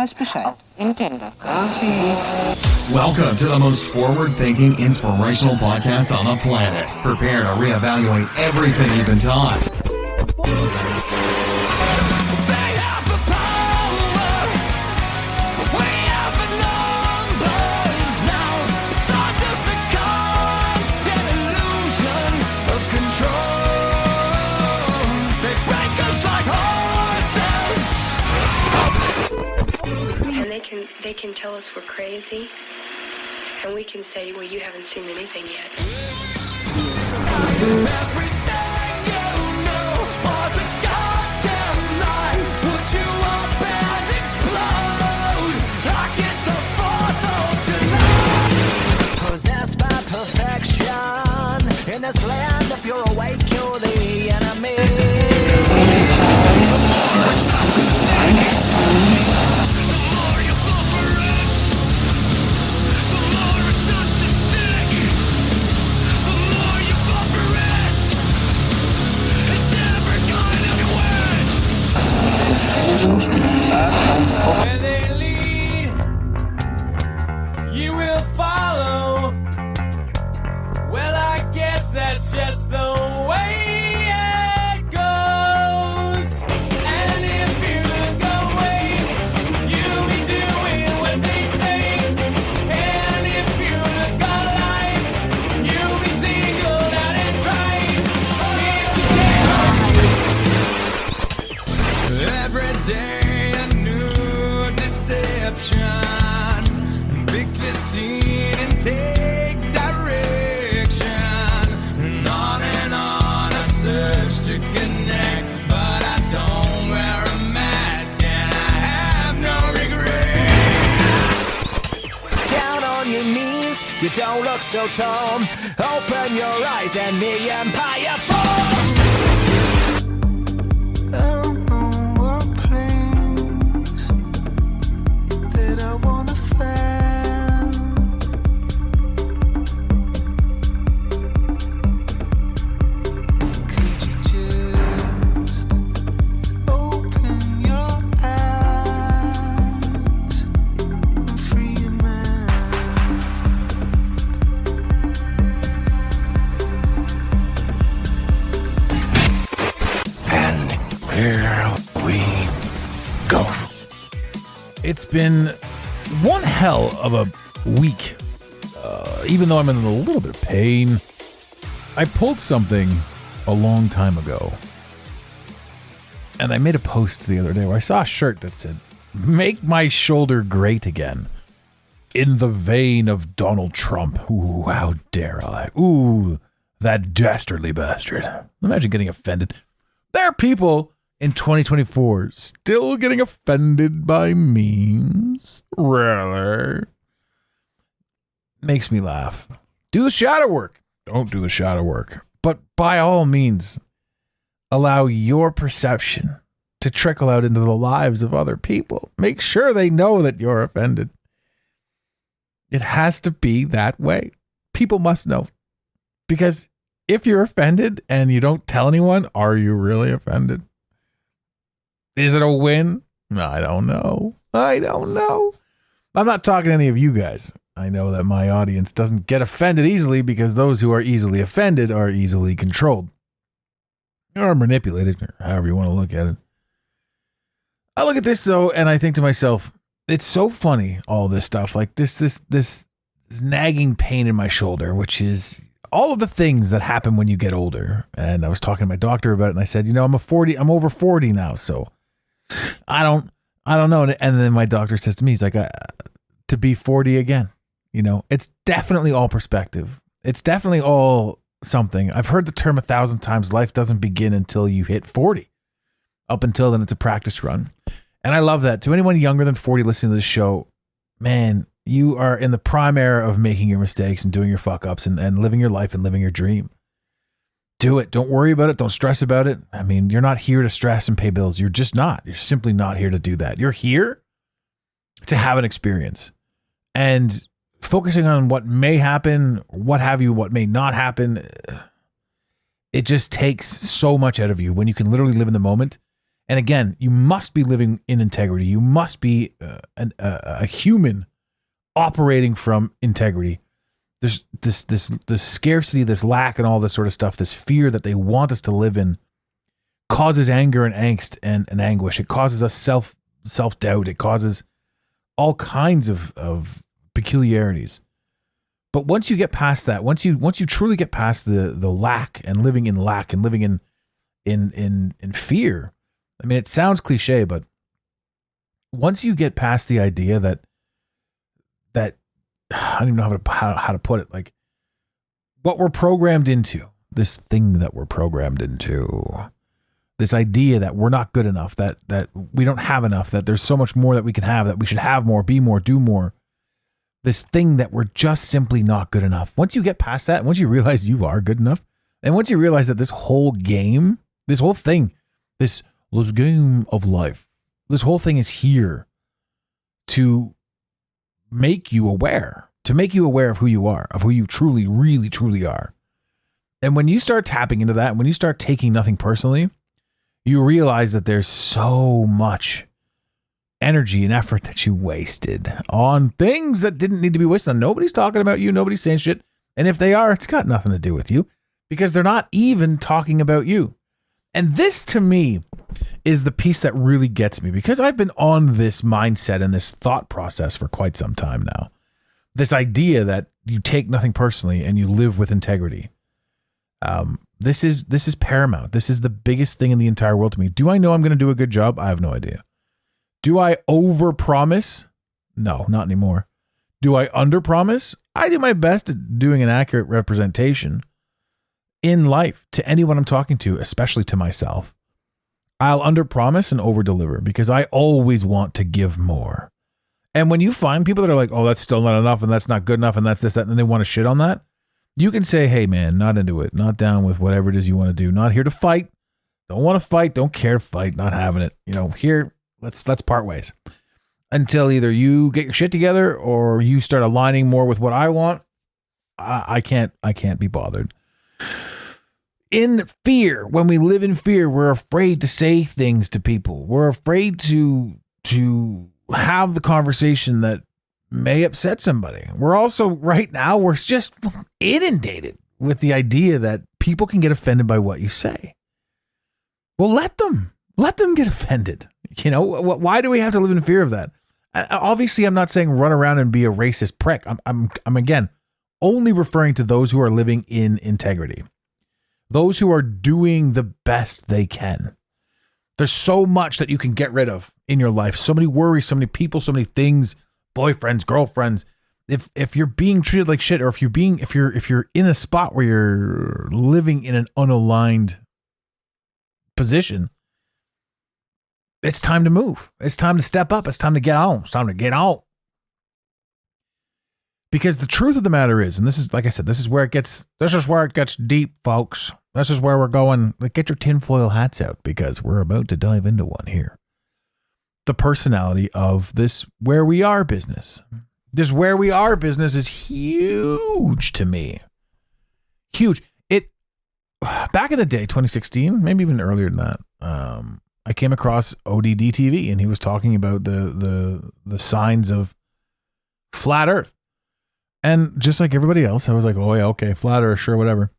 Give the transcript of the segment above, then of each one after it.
weiß Bescheid. Intendo. Welcome to the most forward-thinking, inspirational podcast on the planet. Prepare to reevaluate everything you've been taught. They can tell us we're crazy, and we can say, well, you haven't seen anything yet. Everything you knew was a goddamn lie. Would you up and explode like it's the 4th of July? Possessed by perfection in this land, if you're awake, you're the enemy. Where they lead, you will follow. Well, I guess that's just the way it goes. And if you look away, you'll be doing what they say. And if you look alive, you'll be singled out and tried. Every day a new deception, pick the scene and take direction, and on a search to connect, but I don't wear a mask and I have no regret. Down on your knees, you don't look so tall. Open your eyes and the empire falls. It's been one hell of a week. Even though I'm in a little bit of pain, I pulled something a long time ago. And I made a post the other day where I saw a shirt that said, "Make my shoulder great again. In the vein of Donald Trump." Ooh, how dare I. Ooh, that dastardly bastard. Imagine getting offended. There are people in 2024 still getting offended by memes. Really? Makes me laugh. Do the shadow work. Don't do the shadow work. But by all means, allow your perception to trickle out into the lives of other people. Make sure they know that you're offended. It has to be that way. People must know. Because if you're offended and you don't tell anyone, are you really offended? Is it a win? I don't know. I'm not talking to any of you guys. I know that my audience doesn't get offended easily because those who are easily offended are easily controlled. Or manipulated, or however you want to look at it. I look at this, though, and I think to myself, it's so funny, all this stuff. Like this nagging pain in my shoulder, which is all of the things that happen when you get older. And I was talking to my doctor about it, and I said, I'm over 40 now, so I don't know. And then my doctor says to me, he's like, to be 40 again, it's definitely all perspective. It's definitely all something. I've heard the term 1,000 times. Life doesn't begin until you hit 40. Up until then, it's a practice run. And I love that. To anyone younger than 40 listening to this show, man, you are in the prime era of making your mistakes and doing your fuck ups and living your life and living your dream. Do it. Don't worry about it. Don't stress about it. I mean, you're not here to stress and pay bills. You're just not. You're simply not here to do that. You're here to have an experience. And focusing on what may happen, what have you, what may not happen, it just takes so much out of you when you can literally live in the moment And again, you must be living in integrity. You must be a human operating from integrity. There's this scarcity, this lack, and all this sort of stuff, this fear that they want us to live in causes anger and angst and anguish. It causes us self-doubt. It causes all kinds of peculiarities. But once you get past that, once you truly get past the lack and living in fear, I mean, it sounds cliche, but once you get past the idea that I don't even know how to put it, like what we're programmed into, this thing that we're programmed into, this idea that we're not good enough, that we don't have enough, that there's so much more that we can have, that we should have more, be more, do more. This thing that we're just simply not good enough. Once you get past that, once you realize you are good enough, and once you realize that this whole game, this whole thing, this game of life, this whole thing is here to make you aware of who you are, of who you truly, really, truly are. And when you start tapping into that, when you start taking nothing personally, you realize that there's so much energy and effort that you wasted on things that didn't need to be wasted on. Nobody's talking about you. Nobody's saying shit. And if they are, it's got nothing to do with you because they're not even talking about you. And this to me is the piece that really gets me because I've been on this mindset and this thought process for quite some time now. This idea that you take nothing personally and you live with integrity. This is paramount. This is the biggest thing in the entire world to me. Do I know I'm going to do a good job? I have no idea. Do I overpromise? No, not anymore. Do I underpromise? I do my best at doing an accurate representation in life to anyone I'm talking to, especially to myself. I'll underpromise and overdeliver because I always want to give more. And when you find people that are like, oh, that's still not enough and that's not good enough and that's this, that, and they want to shit on that, you can say, hey, man, not into it, not down with whatever it is you want to do, not here to fight, don't want to fight, don't care to fight, not having it. You know, here, let's part ways until either you get your shit together or you start aligning more with what I want. I can't be bothered. In fear, when we live in fear, we're afraid to say things to people. We're afraid to have the conversation that may upset somebody. We're also right now, we're just inundated with the idea that people can get offended by what you say. Well, let them get offended. You know, why do we have to live in fear of that? Obviously, I'm not saying run around and be a racist prick. I'm again only referring to those who are living in integrity. Those who are doing the best they can. There's so much that you can get rid of in your life. So many worries, so many people, so many things, boyfriends, girlfriends. If you're being treated like shit, or if you're in a spot where you're living in an unaligned position, it's time to move. It's time to step up. It's time to get on. It's time to get out. Because the truth of the matter is, and this is, like I said, this is where it gets deep, folks. This is where we're going. Get your tinfoil hats out because we're about to dive into one here. The personality of this where we are business. This where we are business is huge to me. Huge. It back in the day, 2016, maybe even earlier than that. I came across ODD TV and he was talking about the signs of flat Earth. And just like everybody else, I was like, oh yeah, okay, flat Earth, sure, whatever.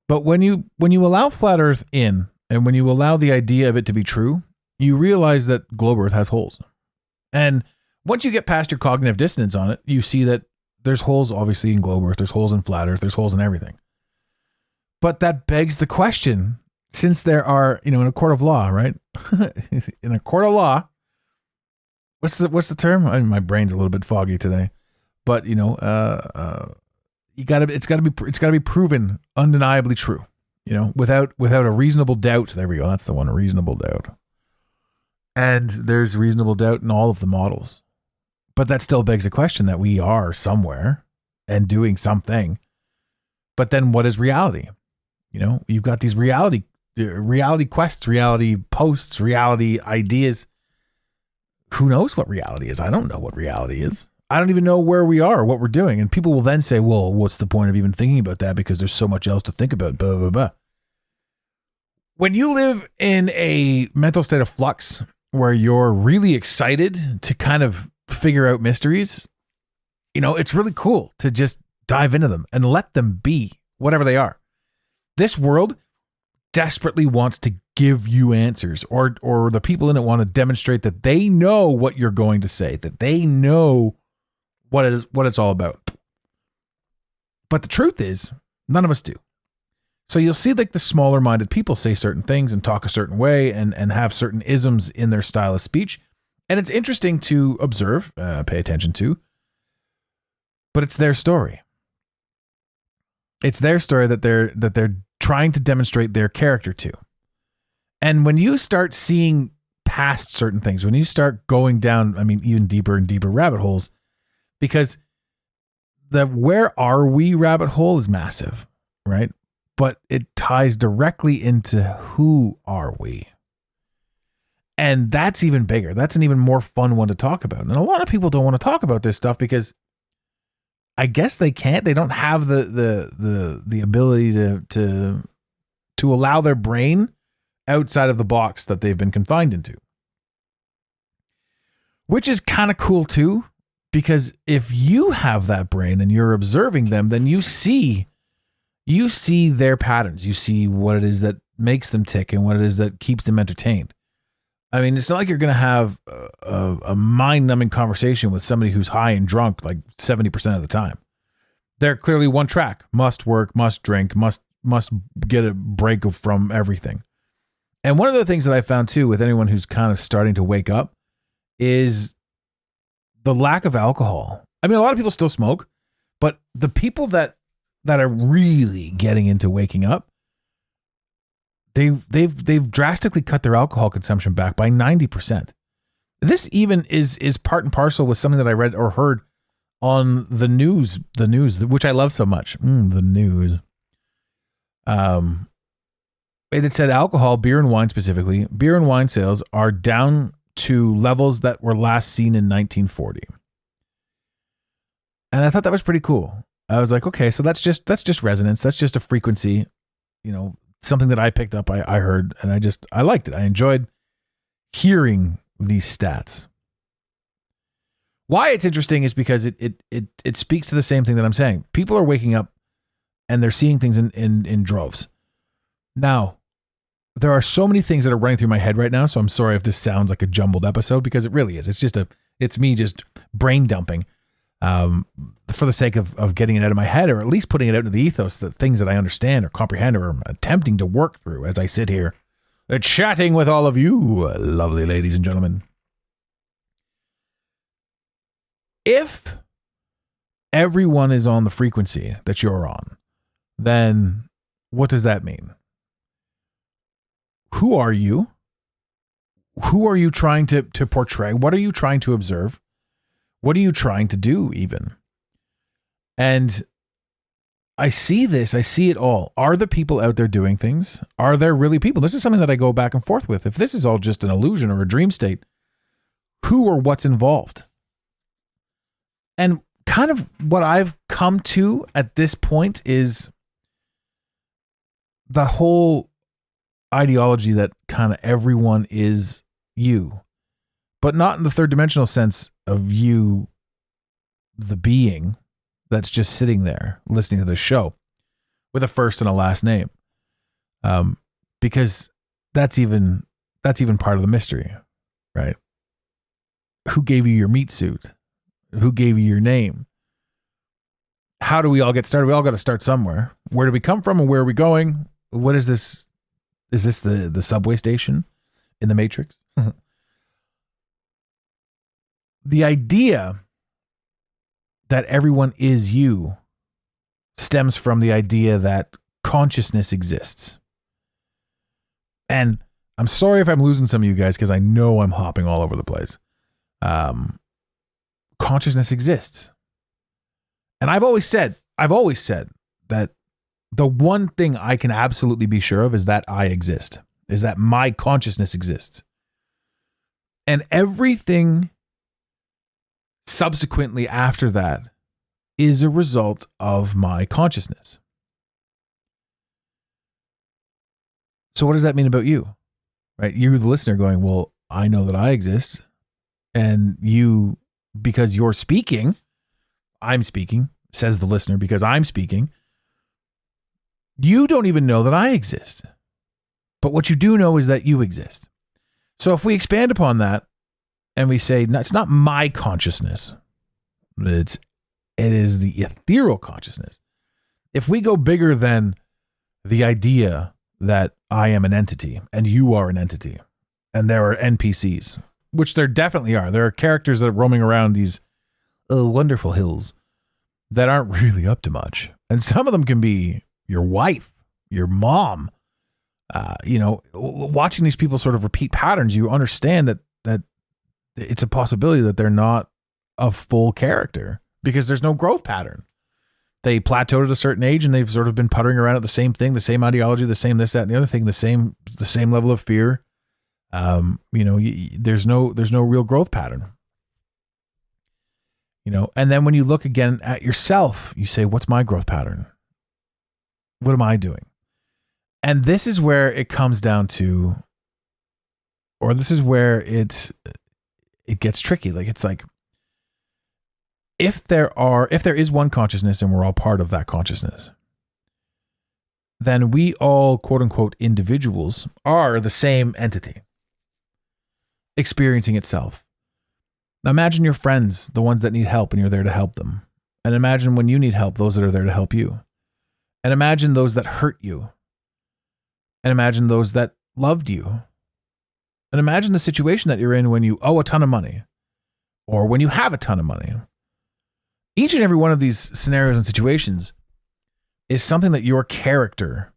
But when you allow flat Earth in, and when you allow the idea of it to be true, you realize that globe Earth has holes. And once you get past your cognitive dissonance on it, you see that there's holes obviously in globe Earth, there's holes in flat Earth, there's holes in everything. But that begs the question, since there are, in a court of law, right? In a court of law, what's the term? My brain's a little bit foggy today. But it's got to be proven undeniably true. Without a reasonable doubt. There we go. That's the one. Reasonable doubt. And there's reasonable doubt in all of the models. But that still begs the question that we are somewhere and doing something. But then what is reality? You've got these reality quests, reality posts, reality ideas. Who knows what reality is? I don't know what reality is. I don't even know where we are or what we're doing. And people will then say, well, what's the point of even thinking about that? Because there's so much else to think about, blah, blah, blah. When you live in a mental state of flux where you're really excited to kind of figure out mysteries, it's really cool to just dive into them and let them be whatever they are. This world desperately wants to give you answers, or the people in it want to demonstrate that they know what you're going to say, that they know what it's all about. But the truth is, none of us do. So you'll see like the smaller minded people say certain things and talk a certain way and have certain isms in their style of speech. And it's interesting to observe, pay attention to, but it's their story. It's their story that they're trying to demonstrate their character to. And when you start seeing past certain things, when you start going down, even deeper and deeper rabbit holes, because the where are we rabbit hole is massive, right? But it ties directly into who are we? And that's even bigger. That's an even more fun one to talk about. And a lot of people don't want to talk about this stuff because I guess they can't. They don't have the ability to allow their brain outside of the box that they've been confined into. Which is kind of cool too, because if you have that brain and you're observing them, then you see their patterns. You see what it is that makes them tick and what it is that keeps them entertained. It's not like you're going to have a mind-numbing conversation with somebody who's high and drunk like 70% of the time. They're clearly one track. Must work, must drink, must get a break from everything. And one of the things that I found too with anyone who's kind of starting to wake up is the lack of alcohol. A lot of people still smoke, but the people that are really getting into waking up, they've drastically cut their alcohol consumption back by 90%. This even is part and parcel with something that I read or heard on the news, which I love so much. The news. It said alcohol, beer and wine specifically, beer and wine sales are down to levels that were last seen in 1940. And I thought that was pretty cool. I was like, okay, so that's just resonance. That's just a frequency, something that I picked up, I heard, and I liked it. I enjoyed hearing these stats. Why it's interesting is because it speaks to the same thing that I'm saying. People are waking up and they're seeing things in droves. Now, there are so many things that are running through my head right now, so I'm sorry if this sounds like a jumbled episode, because it really is. It's me just brain dumping for the sake of getting it out of my head, or at least putting it out into the ethos, the things that I understand or comprehend or am attempting to work through as I sit here chatting with all of you, lovely ladies and gentlemen. If everyone is on the frequency that you're on, then what does that mean? Who are you? Who are you trying to portray? What are you trying to observe? What are you trying to do even? And I see this. I see it all. Are the people out there doing things? Are there really people? This is something that I go back and forth with. If this is all just an illusion or a dream state, who or what's involved? And kind of what I've come to at this point is the whole ideology that kind of everyone is you, but not in the third dimensional sense of you, the being that's just sitting there listening to the show with a first and a last name. Because that's even part of the mystery, right? Who gave you your meat suit? Who gave you your name? How do we all get started? We all got to start somewhere. Where do we come from and where are we going? What is this? Is this the subway station in the Matrix? The idea that everyone is you stems from the idea that consciousness exists. And I'm sorry if I'm losing some of you guys because I know I'm hopping all over the place. Consciousness exists. And I've always said that the one thing I can absolutely be sure of is that I exist, is that my consciousness exists. And everything subsequently after that is a result of my consciousness. So what does that mean about you? Right? You're the listener going, well, I know that I exist. And you, because you're speaking, I'm speaking, says the listener, because I'm speaking. You don't even know that I exist. But what you do know is that you exist. So if we expand upon that and we say, no, it's not my consciousness. It is the ethereal consciousness. If we go bigger than the idea that I am an entity and you are an entity and there are NPCs, which there definitely are. There are characters that are roaming around these wonderful hills that aren't really up to much. And some of them can be your wife, your mom. Watching these people sort of repeat patterns, you understand that it's a possibility that they're not a full character because there's no growth pattern. They plateaued at a certain age and they've sort of been puttering around at the same thing, the same ideology, the same this, that, and the other thing, the same level of fear. There's no real growth pattern. And then when you look again at yourself, you say, what's my growth pattern? What am I doing? And this is where it comes down to, or this is where it gets tricky. Like, it's like, if there is one consciousness and we're all part of that consciousness, then we all, quote unquote, individuals are the same entity experiencing itself. Now imagine your friends, the ones that need help, and you're there to help them. And imagine when you need help, those that are there to help you. And imagine those that hurt you. And imagine those that loved you. And imagine the situation that you're in when you owe a ton of money or when you have a ton of money. Each and every one of these scenarios and situations is something that your character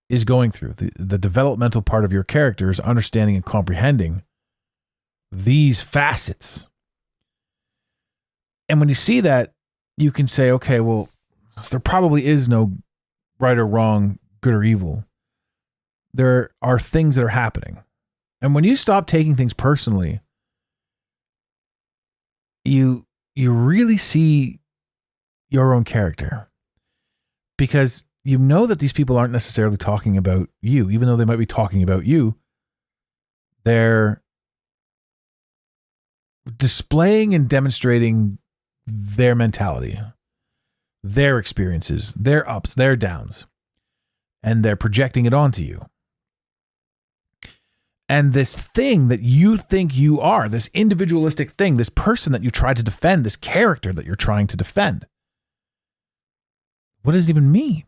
is going through. The developmental part of your character is understanding and comprehending these facets. And when you see that, you can say, okay, well, there probably is no right or wrong, good or evil. There are things that are happening. And when you stop taking things personally, you really see your own character, because you know that these people aren't necessarily talking about you, even though they might be talking about you. They're displaying and demonstrating their mentality, their experiences, their ups, their downs, and they're projecting it onto you. And this thing that you think you are, this individualistic thing, this person that you try to defend, this character that you're trying to defend, what does it even mean?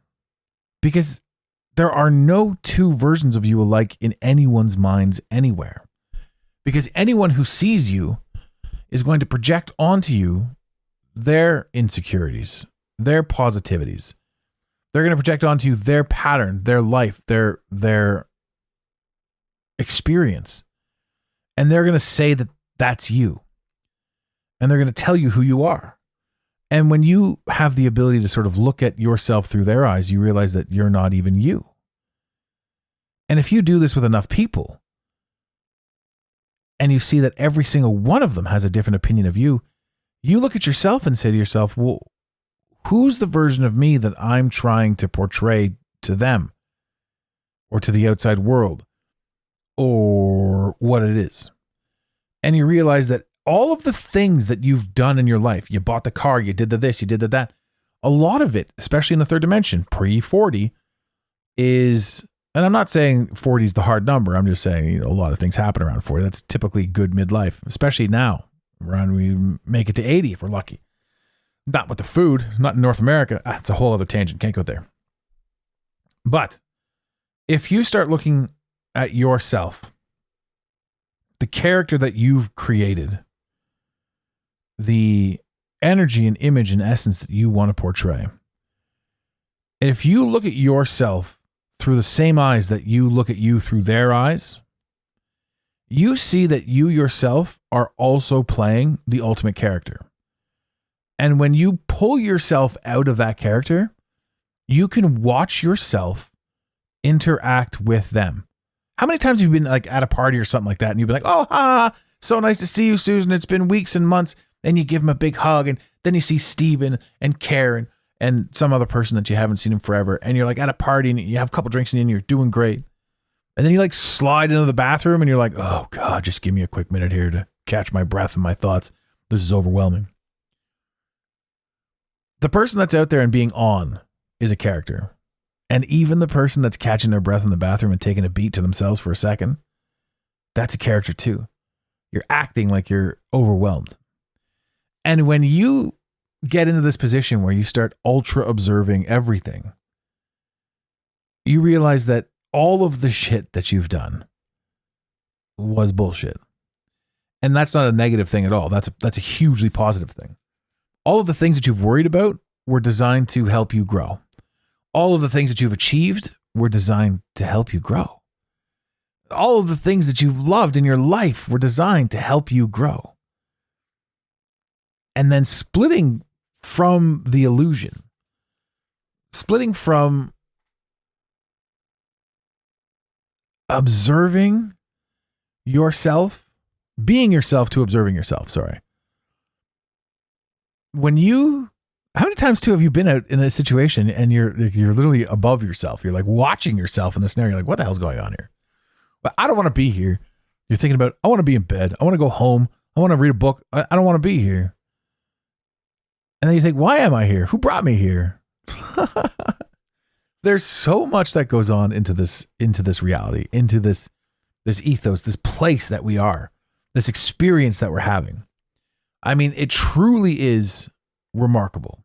Because there are no two versions of you alike in anyone's minds anywhere. Because anyone who sees you is going to project onto you their insecurities, their positivities. They're going to project onto you their pattern, their life, their experience. And they're going to say that that's you. And they're going to tell you who you are. And when you have the ability to sort of look at yourself through their eyes, you realize that you're not even you. And if you do this with enough people, and you see that every single one of them has a different opinion of you, you look at yourself and say to yourself, well, who's the version of me that I'm trying to portray to them or to the outside world or what it is? And you realize that all of the things that you've done in your life, you bought the car, you did the this, you did the that, a lot of it, especially in the third dimension, pre-40, is, and I'm not saying 40 is the hard number, I'm just saying, a lot of things happen around 40. That's typically good midlife, especially now. Around we make it to 80 if we're lucky. Not with the food, not in North America. It's a whole other tangent, can't go there. But if you start looking at yourself, the character that you've created, the energy and image and essence that you want to portray, and if you look at yourself through the same eyes that you look at you through their eyes, you see that you yourself are also playing the ultimate character. And when you pull yourself out of that character, you can watch yourself interact with them. How many times have you been like at a party or something like that, and you've been like, oh, so nice to see you, Susan. It's been weeks and months. And you give them a big hug, and then you see Steven and Karen and some other person that you haven't seen in forever. And you're like at a party and you have a couple drinks and you're doing great. And then you like slide into the bathroom and you're like, oh God, just give me a quick minute here to catch my breath and my thoughts. This is overwhelming. The person that's out there and being on is a character. And even the person that's catching their breath in the bathroom and taking a beat to themselves for a second, that's a character too. You're acting like you're overwhelmed. And when you get into this position where you start ultra observing everything, you realize that all of the shit that you've done was bullshit. And that's not a negative thing at all. That's a hugely positive thing. All of the things that you've worried about were designed to help you grow. All of the things that you've achieved were designed to help you grow. All of the things that you've loved in your life were designed to help you grow. And then splitting from the illusion, splitting from observing yourself, being yourself to observing yourself. Sorry. How many times too have you been out in a situation and you're literally above yourself? You're like watching yourself in the scenario. You're like, what the hell's going on here? But I don't want to be here. You're thinking about, I want to be in bed. I want to go home. I want to read a book. I don't want to be here. And then you think, why am I here? Who brought me here? There's so much that goes on into this reality, into this ethos, this place that we are, this experience that we're having. I mean, it truly is remarkable.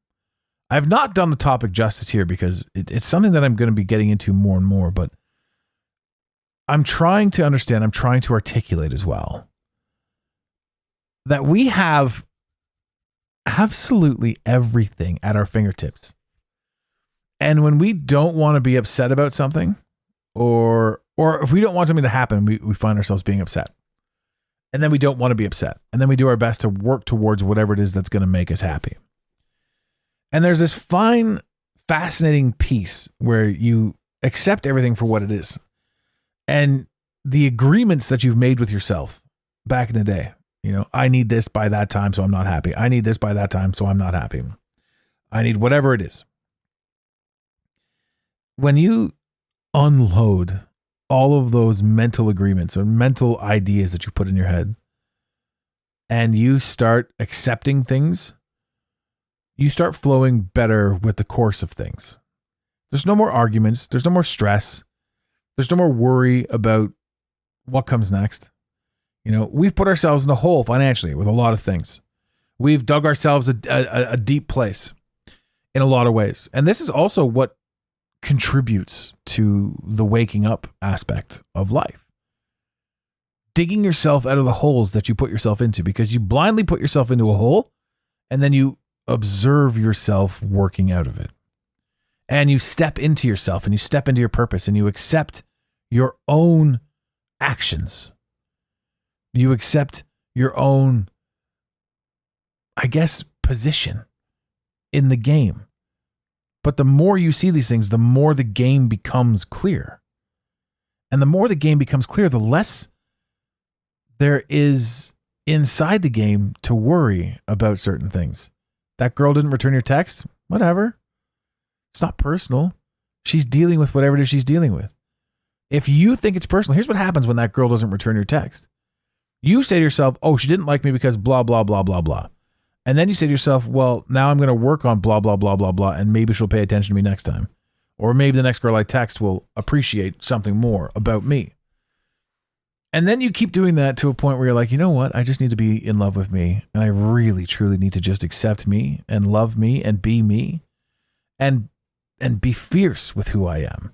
I've not done the topic justice here because it's something that I'm going to be getting into more and more, but I'm trying to understand, I'm trying to articulate as well, that we have absolutely everything at our fingertips. And when we don't want to be upset about something, or if we don't want something to happen, we find ourselves being upset. And then we don't want to be upset. And then we do our best to work towards whatever it is that's going to make us happy. And there's this fine, fascinating piece where you accept everything for what it is. And the agreements that you've made with yourself back in the day, I need this by that time, so I'm not happy. I need this by that time, so I'm not happy. I need whatever it is. When you unload all of those mental agreements or mental ideas that you put in your head and you start accepting things, you start flowing better with the course of things. There's no more arguments. There's no more stress. There's no more worry about what comes next. We've put ourselves in a hole financially with a lot of things. We've dug ourselves a deep place in a lot of ways. And this is also what contributes to the waking up aspect of life. Digging yourself out of the holes that you put yourself into, because you blindly put yourself into a hole and then you observe yourself working out of it. And you step into yourself and you step into your purpose and you accept your own actions. You accept your own, position in the game. But the more you see these things, the more the game becomes clear. And the more the game becomes clear, the less there is inside the game to worry about certain things. That girl didn't return your text? Whatever. It's not personal. She's dealing with whatever it is she's dealing with. If you think it's personal, here's what happens when that girl doesn't return your text. You say to yourself, oh, she didn't like me because blah, blah, blah, blah, blah. And then you say to yourself, well, now I'm going to work on blah, blah, blah, blah, blah, and maybe she'll pay attention to me next time. Or maybe the next girl I text will appreciate something more about me. And then you keep doing that to a point where you're like, you know what? I just need to be in love with me. And I really, truly need to just accept me and love me and be me and be fierce with who I am.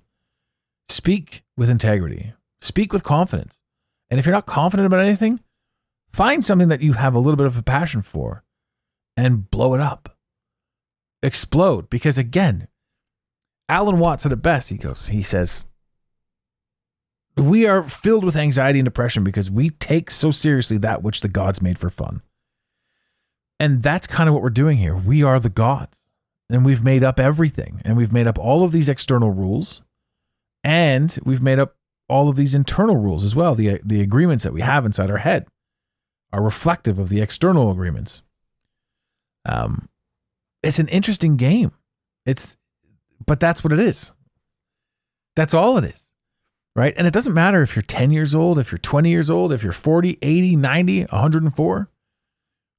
Speak with integrity. Speak with confidence. And if you're not confident about anything, find something that you have a little bit of a passion for and blow it up. Explode. Because again, Alan Watts said it best. He says, we are filled with anxiety and depression because we take so seriously that which the gods made for fun. And that's kind of what we're doing here. We are the gods. And we've made up everything. And we've made up all of these external rules. And we've made up all of these internal rules as well. The agreements that we have inside our head are reflective of the external agreements. It's an interesting game. But that's what it is. That's all it is. right? And it doesn't matter if you're 10 years old, if you're 20 years old, if you're 40, 80, 90, 104.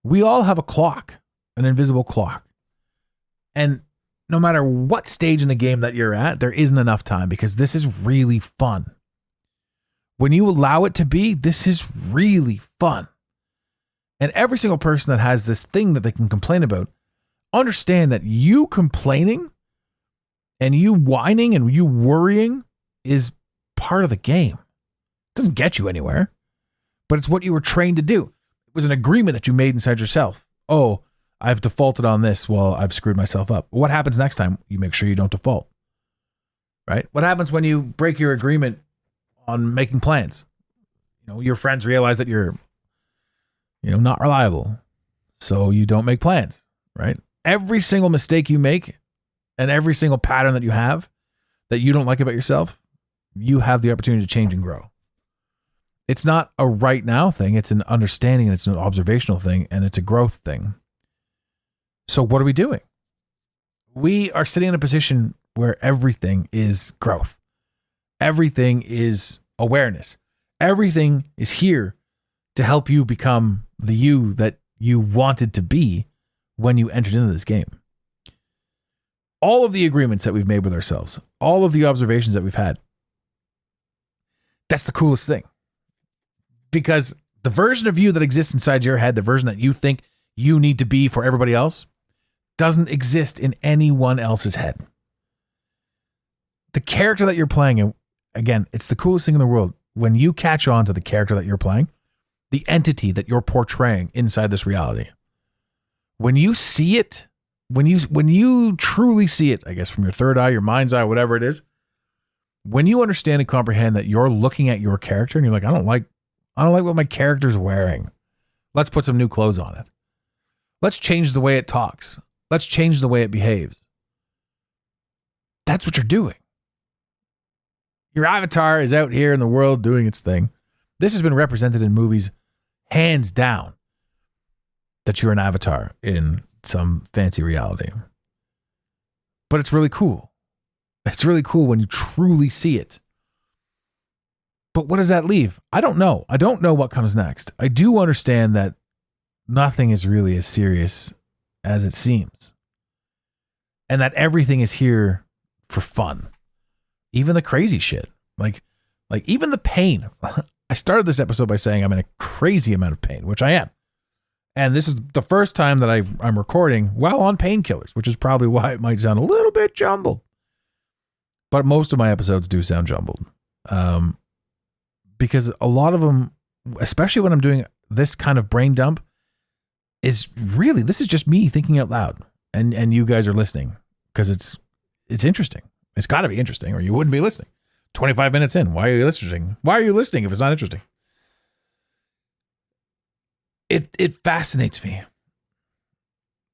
We all have a clock, an invisible clock. And no matter what stage in the game that you're at, there isn't enough time because this is really fun. When you allow it to be, this is really fun. And every single person that has this thing that they can complain about, understand that you complaining and you whining and you worrying is part of the game. It doesn't get you anywhere, but it's what you were trained to do. It was an agreement that you made inside yourself. Oh, I've defaulted on this. Well, I've screwed myself up. What happens next time? You make sure you don't default, right? What happens when you break your agreement on making plans? Your friends realize that you're, not reliable. So you don't make plans, right? Every single mistake you make and every single pattern that you have that you don't like about yourself, you have the opportunity to change and grow. It's not a right now thing. It's an understanding and it's an observational thing and it's a growth thing. So what are we doing? We are sitting in a position where everything is growth. Everything is awareness. Everything is here to help you become the you that you wanted to be when you entered into this game. All of the agreements that we've made with ourselves, all of the observations that we've had, that's the coolest thing. Because the version of you that exists inside your head, the version that you think you need to be for everybody else, doesn't exist in anyone else's head. The character that you're playing, and again, it's the coolest thing in the world. When you catch on to the character that you're playing, the entity that you're portraying inside this reality, when you see it, when you truly see it, I guess from your third eye, your mind's eye, whatever it is, when you understand and comprehend that you're looking at your character and you're like, I don't like what my character's wearing. Let's put some new clothes on it. Let's change the way it talks. Let's change the way it behaves. That's what you're doing. Your avatar is out here in the world doing its thing. This has been represented in movies, hands down, that you're an avatar in some fancy reality. But it's really cool. It's really cool when you truly see it. But what does that leave? I don't know. I don't know what comes next. I do understand that nothing is really as serious as it seems. And that everything is here for fun. Even the crazy shit. Like even the pain. I started this episode by saying I'm in a crazy amount of pain, which I am. And this is the first time that I'm recording while on painkillers, which is probably why it might sound a little bit jumbled. But most of my episodes do sound jumbled. Because a lot of them, especially when I'm doing this kind of brain dump, is really, this is just me thinking out loud. And you guys are listening because it's interesting. It's got to be interesting or you wouldn't be listening. 25 minutes in. Why are you listening? Why are you listening if it's not interesting? It fascinates me.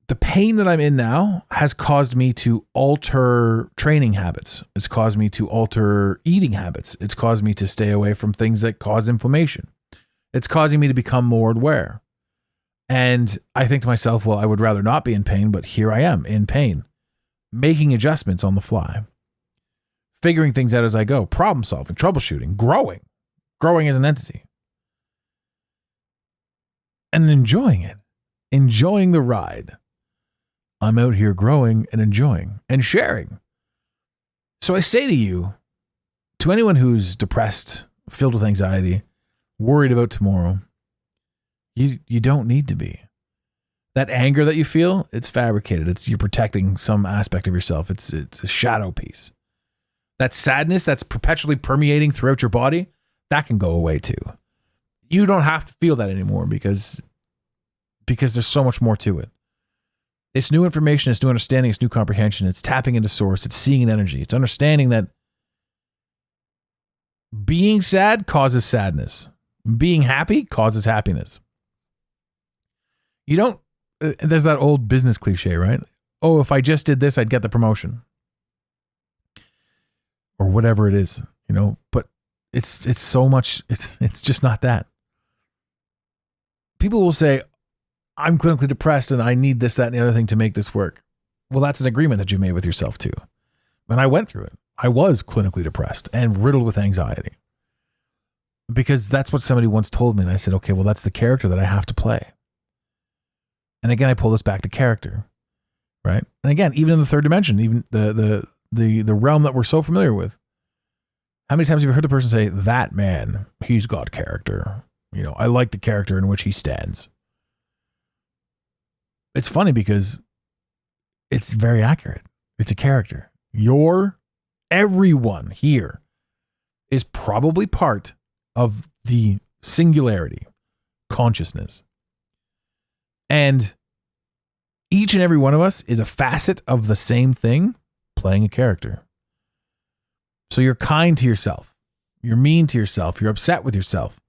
The pain that I'm in now has caused me to alter training habits. It's caused me to alter eating habits. It's caused me to stay away from things that cause inflammation. It's causing me to become more aware. And I think to myself, well, I would rather not be in pain, but here I am in pain, making adjustments on the fly, figuring things out as I go, problem solving, troubleshooting, growing as an entity, and enjoying it, enjoying the ride. I'm out here growing and enjoying and sharing. So I say to you, to anyone who's depressed, filled with anxiety, worried about tomorrow, you don't need to be. That anger that you feel, it's fabricated. You're protecting some aspect of yourself. It's a shadow piece. That sadness that's perpetually permeating throughout your body, that can go away too. You don't have to feel that anymore because there's so much more to it. It's new information, it's new understanding, it's new comprehension, it's tapping into source, it's seeing an energy, it's understanding that being sad causes sadness. Being happy causes happiness. You don't, there's that old business cliche, right? Oh, if I just did this, I'd get the promotion. Or whatever it is, but it's so much, it's just not that. People will say, I'm clinically depressed and I need this, that, and the other thing to make this work. Well, that's an agreement that you made with yourself too. And I went through it. I was clinically depressed and riddled with anxiety. Because that's what somebody once told me. And I said, okay, well, that's the character that I have to play. And again, I pull this back to character, right? And again, even in the third dimension, even the realm that we're so familiar with, how many times have you heard the person say, that man, he's got character. You know, I like the character in which he stands. It's funny because it's very accurate. It's a character. Everyone here is probably part of the singularity, consciousness. And each and every one of us is a facet of the same thing, playing a character. So you're kind to yourself. You're mean to yourself. You're upset with yourself.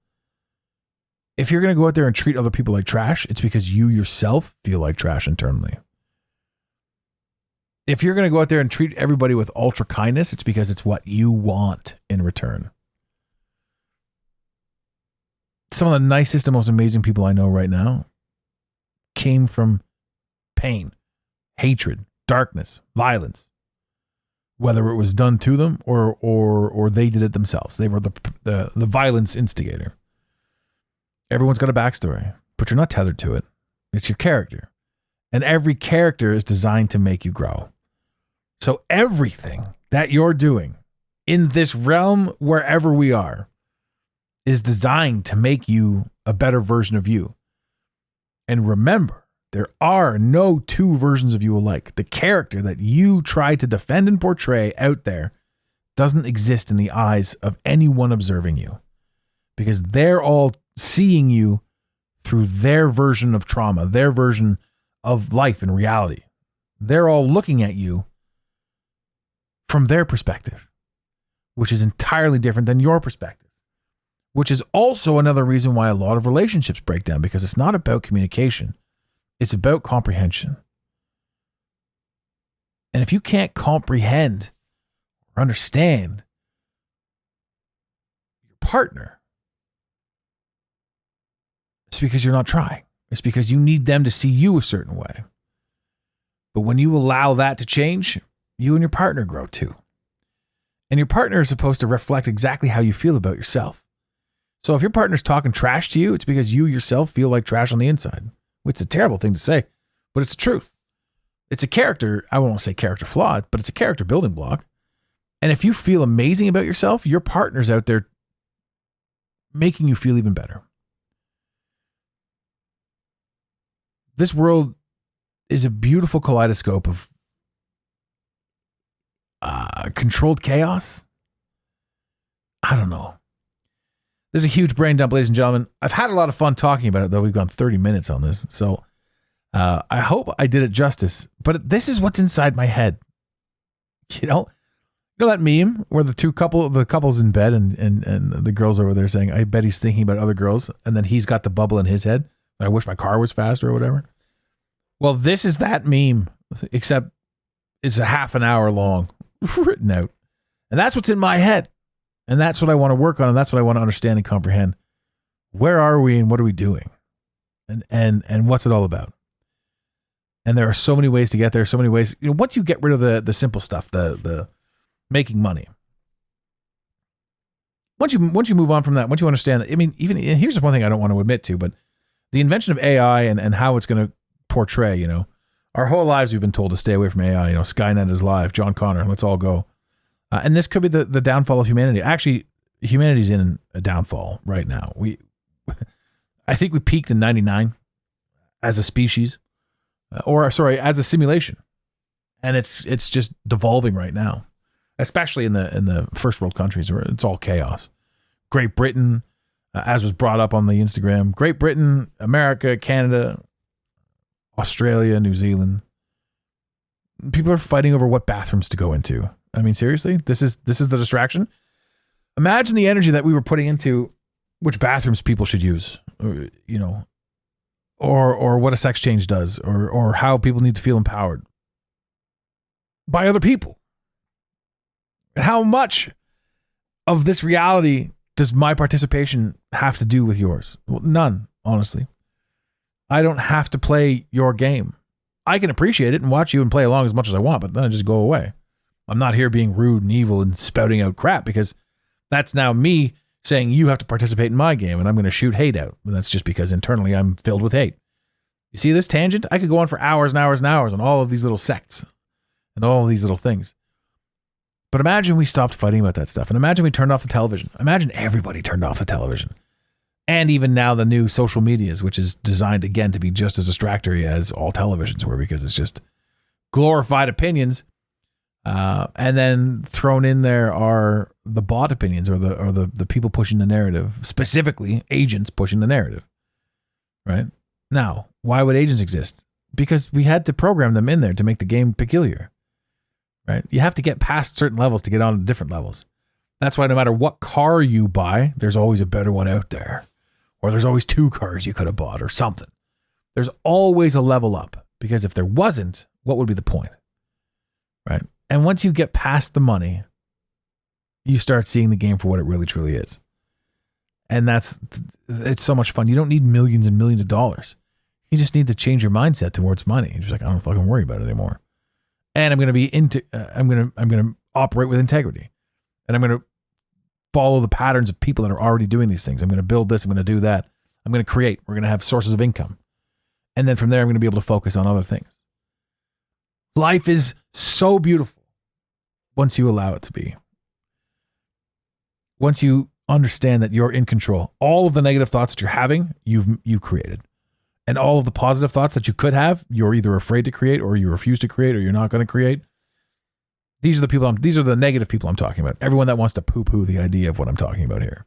If you're going to go out there and treat other people like trash, it's because you yourself feel like trash internally. If you're going to go out there and treat everybody with ultra kindness, it's because it's what you want in return. Some of the nicest and most amazing people I know right now came from pain, hatred, darkness, violence, whether it was done to them or they did it themselves. They were the violence instigator. Everyone's got a backstory, but you're not tethered to it. It's your character. And every character is designed to make you grow. So everything that you're doing in this realm, wherever we are, is designed to make you a better version of you. And remember, there are no two versions of you alike. The character that you try to defend and portray out there doesn't exist in the eyes of anyone observing you, because they're all seeing you through their version of trauma, their version of life and reality. They're all looking at you from their perspective, which is entirely different than your perspective, which is also another reason why a lot of relationships break down, because it's not about communication. It's about comprehension. And if you can't comprehend or understand your partner, it's because you're not trying. It's because you need them to see you a certain way. But when you allow that to change, you and your partner grow too. And your partner is supposed to reflect exactly how you feel about yourself. So if your partner's talking trash to you, it's because you yourself feel like trash on the inside. It's a terrible thing to say, but it's the truth. It's a character, I won't say character flaw, but it's a character building block. And if you feel amazing about yourself, your partner's out there making you feel even better. This world is a beautiful kaleidoscope of controlled chaos. I don't know. There's a huge brain dump, ladies and gentlemen. I've had a lot of fun talking about it, though. We've gone 30 minutes on this. So I hope I did it justice. But this is what's inside my head. You know that meme where the couple's in bed and the girl's over there saying, I bet he's thinking about other girls. And then he's got the bubble in his head. I wish my car was faster or whatever. Well, this is that meme, except it's a half an hour long, written out. And that's what's in my head. And that's what I want to work on. And that's what I want to understand and comprehend. Where are we and what are we doing? And what's it all about? And there are so many ways to get there. So many ways. You know, once you get rid of the simple stuff, the making money. Once you move on from that, once you understand that, I mean, even here's one thing I don't want to admit to, but the invention of AI and how it's going to portray, you know, our whole lives we've been told to stay away from AI. You know, Skynet is live. John Connor, let's all go. And this could be the downfall of humanity. Actually, humanity's in a downfall right now. I think we peaked in 99 as a species, as a simulation, and it's just devolving right now, especially in the first world countries where it's all chaos. Great Britain, as was brought up on the Instagram, Great Britain, America, Canada, Australia, New Zealand. People are fighting over what bathrooms to go into. I mean, seriously, this is the distraction. Imagine the energy that we were putting into which bathrooms people should use, you know, or what a sex change does, or how people need to feel empowered by other people. And how much of this reality does my participation have to do with yours? Well, none, honestly. I don't have to play your game. I can appreciate it and watch you and play along as much as I want, but then I just go away. I'm not here being rude and evil and spouting out crap, because that's now me saying you have to participate in my game, and I'm going to shoot hate out. And that's just because internally I'm filled with hate. You see this tangent? I could go on for hours and hours and hours on all of these little sects and all of these little things. But imagine we stopped fighting about that stuff. And imagine we turned off the television. Imagine everybody turned off the television. And even now the new social medias, which is designed, again, to be just as distractory as all televisions were, because it's just glorified opinions. And then thrown in there are the bot opinions, or the people pushing the narrative, specifically agents pushing the narrative. Right? Now, why would agents exist? Because we had to program them in there to make the game peculiar. Right? You have to get past certain levels to get on to different levels. That's why no matter what car you buy, there's always a better one out there. Or there's always 2 cars you could have bought or something. There's always a level up, because if there wasn't, what would be the point? Right? And once you get past the money, you start seeing the game for what it really truly is. And it's so much fun. You don't need millions and millions of dollars. You just need to change your mindset towards money. You're just like, I don't fucking worry about it anymore. And I'm going to be I'm going to operate with integrity. And I'm going to follow the patterns of people that are already doing these things. I'm going to build this. I'm going to do that. I'm going to create. We're going to have sources of income. And then from there, I'm going to be able to focus on other things. Life is so beautiful once you allow it to be. Once you understand that you're in control. All of the negative thoughts that you're having, you created. And all of the positive thoughts that you could have, you're either afraid to create, or you refuse to create, or you're not going to create. These are the negative people I'm talking about. Everyone that wants to poo-poo the idea of what I'm talking about here.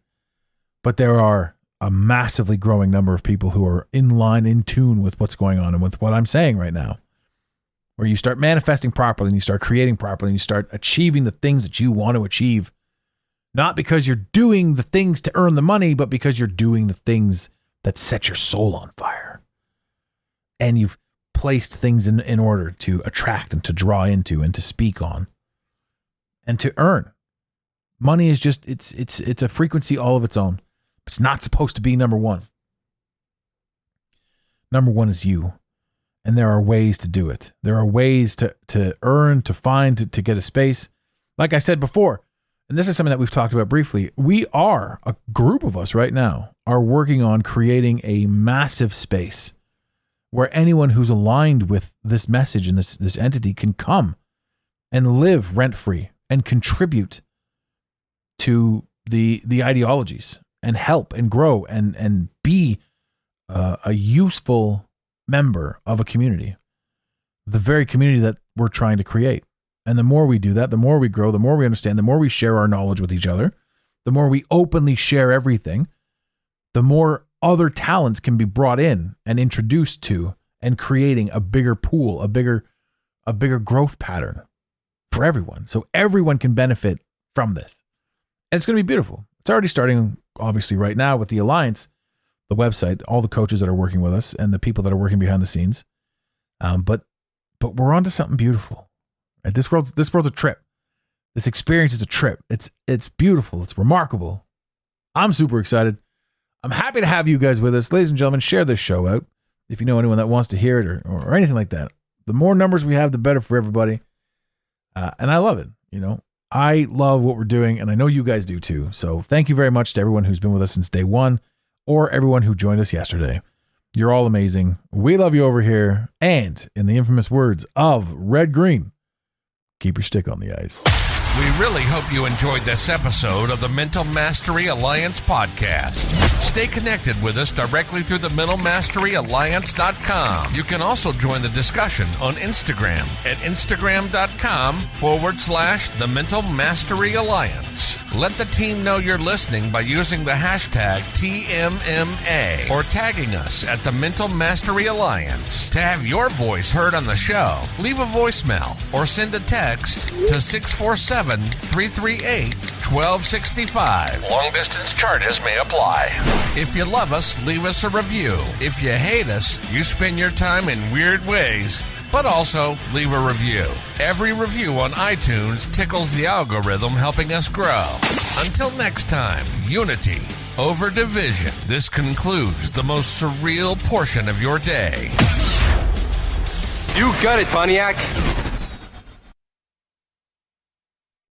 But there are a massively growing number of people who are in line, in tune with what's going on and with what I'm saying right now. Where you start manifesting properly, and you start creating properly, and you start achieving the things that you want to achieve. Not because you're doing the things to earn the money, but because you're doing the things that set your soul on fire. And you've placed things in order to attract and to draw into and to speak on and to earn. Money is just, it's a frequency all of its own. It's not supposed to be number one. Number one is you. And there are ways to do it. There are ways to earn, to find, to get a space. Like I said before, and this is something that we've talked about briefly, we are, a group of us right now, are working on creating a massive space where anyone who's aligned with this message and this entity can come and live rent-free and contribute to the ideologies and help and grow and be a useful member of a community, the very community that we're trying to create. And the more we do that, the more we grow, the more we understand, the more we share our knowledge with each other, the more we openly share everything, the more other talents can be brought in and introduced to, and creating a bigger pool, a bigger growth pattern for everyone. So everyone can benefit from this. And it's going to be beautiful. It's already starting, obviously, right now with the Alliance, the website, all the coaches that are working with us and the people that are working behind the scenes. But we're onto something beautiful. Right? This world's a trip. This experience is a trip. It's beautiful. It's remarkable. I'm super excited. I'm happy to have you guys with us. Ladies and gentlemen, share this show out if you know anyone that wants to hear it or anything like that. The more numbers we have, the better for everybody. And I love it. You know, I love what we're doing, and I know you guys do too. So thank you very much to everyone who's been with us since day one, or everyone who joined us yesterday. You're all amazing. We love you over here. And in the infamous words of Red Green, keep your stick on the ice. We really hope you enjoyed this episode of the Mental Mastery Alliance podcast. Stay connected with us directly through the mentalmasteryalliance.com. You can also join the discussion on Instagram at instagram.com/the Mental Mastery Alliance. Let the team know you're listening by using the hashtag TMMA or tagging us at the Mental Mastery Alliance. To have your voice heard on the show, leave a voicemail or send a text to 647-338-1265. Long distance charges may apply. If you love us, leave us a review. If you hate us, you spend your time in weird ways, but also leave a review. Every review on iTunes tickles the algorithm, helping us grow. Until next time, unity over division. This concludes the most surreal portion of your day. You got it, Pontiac.